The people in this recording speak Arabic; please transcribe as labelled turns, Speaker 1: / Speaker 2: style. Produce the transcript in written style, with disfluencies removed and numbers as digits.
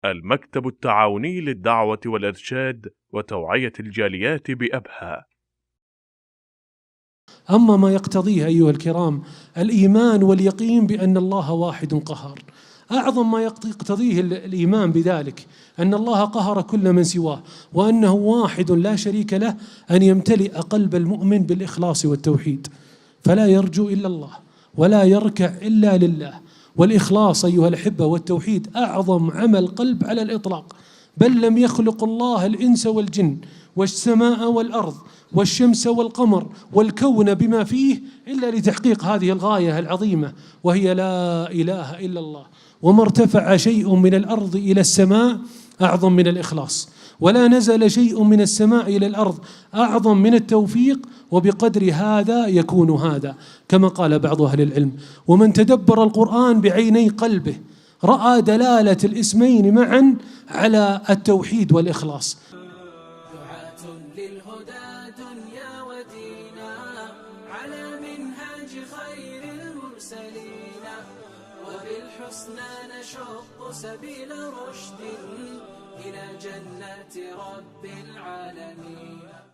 Speaker 1: المكتب التعاوني للدعوة والإرشاد وتوعية الجاليات بأبها.
Speaker 2: أما ما يقتضيه أيها الكرام الإيمان واليقين بأن الله واحد قهار، أعظم ما يقتضيه الإيمان بذلك أن الله قهر كل من سواه، وأنه واحد لا شريك له، أن يمتلئ قلب المؤمن بالإخلاص والتوحيد، فلا يرجو إلا الله ولا يركع إلا لله. والإخلاص أيها الأحبة والتوحيد أعظم عمل قلب على الإطلاق، بل لم يخلق الله الإنس والجن والسماء والأرض والشمس والقمر والكون بما فيه إلا لتحقيق هذه الغاية العظيمة، وهي لا إله إلا الله. وما ارتفع شيء من الأرض إلى السماء أعظم من الإخلاص، ولا نزل شيء من السماء إلى الأرض أعظم من التوفيق، وبقدر هذا يكون هذا، كما قال بعض أهل العلم: ومن تدبر القرآن بعيني قلبه رأى دلالة الاسمين معا على التوحيد والإخلاص.
Speaker 3: دعاة للهدى دنيا ودينا على منهاج خير المرسلين، وبالحسنى نشق سبيل رشد إلى جنات رب العالمين.